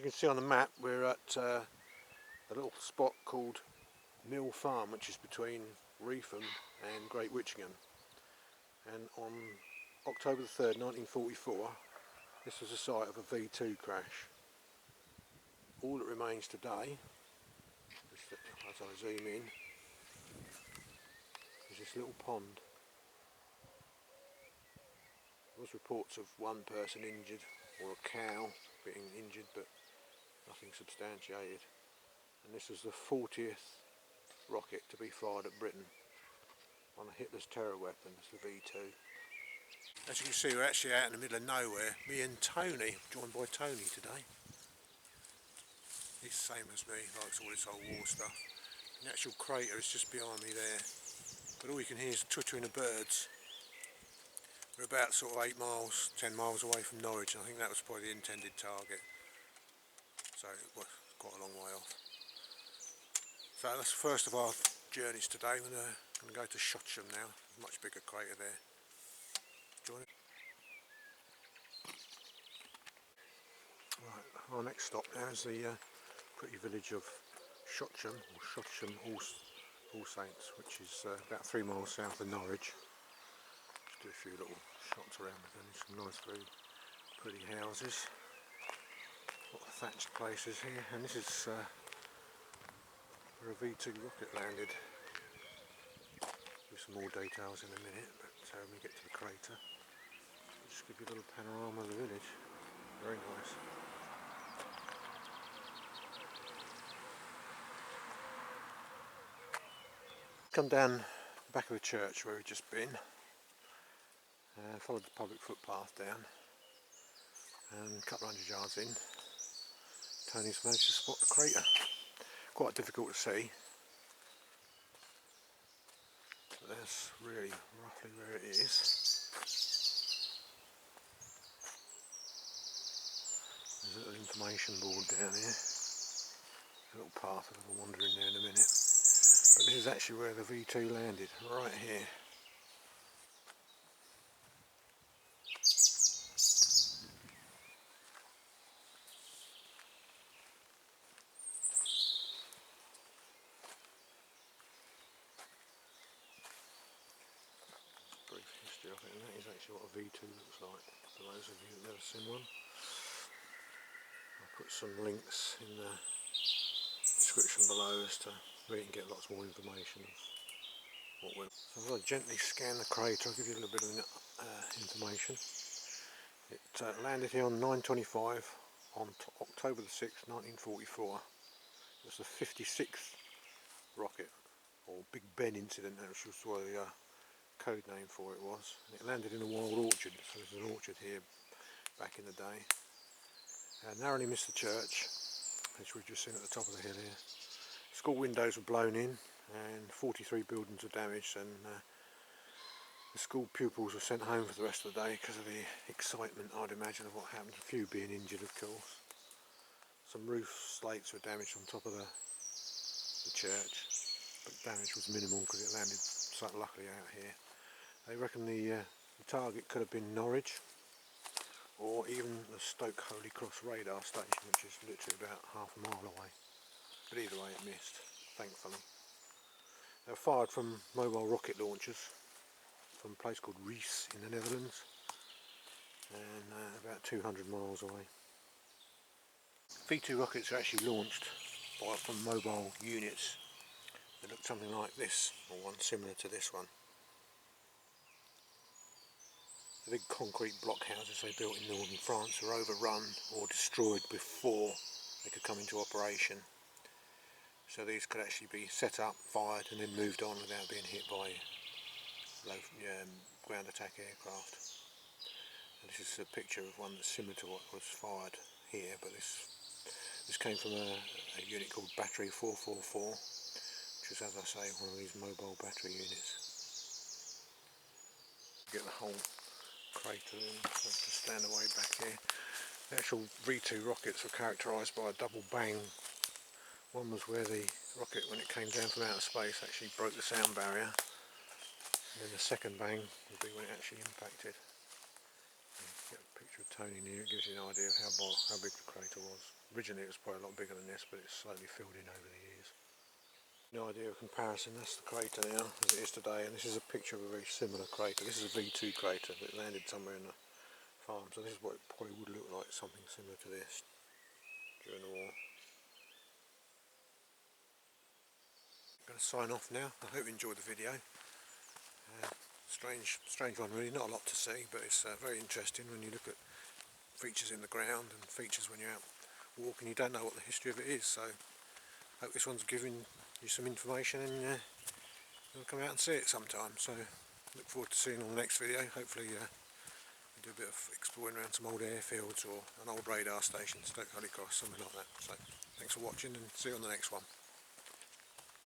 You can see on the map we're at a little spot called Mill Farm, which is between Reefham and Great Witchingham. And on October the 3rd, 1944, this was the site of a V2 crash. All that remains today, as I zoom in, is this little pond. There was reports of one person injured, or a cow being injured, but nothing substantiated. And this was the 40th rocket to be fired at Britain on a Hitler's terror weapon, it's the V2. As you can see, we're actually out in the middle of nowhere. Me and Tony, joined by Tony today. He's the same as me, likes all this old war stuff. The actual crater is just behind me there, but all you can hear is twittering of birds. We're about sort of 8 miles, 10 miles away from Norwich, and I think that was probably the intended target. So it was quite a long way off. So that's the first of our journeys today. We're going to go to Shotsham now, a much bigger crater there. Join it. Right, our next stop now is the pretty village of Shotsham, or Shotsham All Saints, which is about 3 miles south of Norwich. Just do a few little shots around the village, some nice very pretty houses, a lot of thatched places here, and this is where a V2 rocket landed. Give some more details in a minute, but when we get to the crater, I'll just give you a little panorama of the village. Very nice. Come down the back of the church where we've just been, followed the public footpath down, and a couple hundred yards in, Tony's managed to spot the crater. Quite difficult to see, but that's really roughly where it is. There's a little information board down here, a little path, I'll wander in there in a minute. But this is actually where the V2 landed, right here. Brief history of it, and that is actually what a V2 looks like, for those of you who've never seen one. I'll put some links in the description below as to where you can get lots more information of what went. So I'm going to gently scan the crater. I'll give you a little bit of information. It landed here on 9/25 on October the 6th, 1944. It was the 56th rocket, or Big Ben incident, which was what the code name for it was. And it landed in a wild orchard, so there's an orchard here back in the day. Narrowly missed the church, which we've just seen at the top of the hill here. School windows were blown in and 43 buildings were damaged, and the school pupils were sent home for the rest of the day because of the excitement, I'd imagine, of what happened. A few being injured, of course. Some roof slates were damaged on top of the church, but damage was minimal because it landed so luckily out here. They reckon the target could have been Norwich, or even the Stoke Holy Cross radar station, which is literally about half a mile away. But either way it missed, thankfully. They were fired from mobile rocket launchers from a place called Rees in the Netherlands, and about 200 miles away. V2 rockets are actually launched from mobile units that look something like this, or one similar to this one. The big concrete blockhouses they built in northern France were overrun or destroyed before they could come into operation. So these could actually be set up, fired, and then moved on without being hit by low ground attack aircraft. And this is a picture of one that's similar to what was fired here, but this came from a unit called Battery 444, which is, as I say, one of these mobile battery units. Get the whole crater in, so to stand away back here. The actual V2 rockets were characterised by a double bang. One was where the rocket, when it came down from outer space, actually broke the sound barrier, and then the second bang would be when it actually impacted. Get a picture picture of Tony near it gives you an idea of how big the crater was. Originally it was probably a lot bigger than this, but it's slowly filled in over the years. No idea of comparison, that's the crater now as it is today, and this is a picture of a very similar crater. This is a V2 crater that landed somewhere in the farm, so this is what it probably would look like, something similar to this during the war. I'm going to sign off now. I hope you enjoyed the video. Strange one really, not a lot to see, but it's very interesting when you look at features in the ground and features when you're out walking. You don't know what the history of it is, so I hope this one's giving you some information, and you'll come out and see it sometime. So look forward to seeing you on the next video. Hopefully we do a bit of exploring around some old airfields or an old radar station, Stoke Holy Cross, something like that. So thanks for watching, and see you on the next one.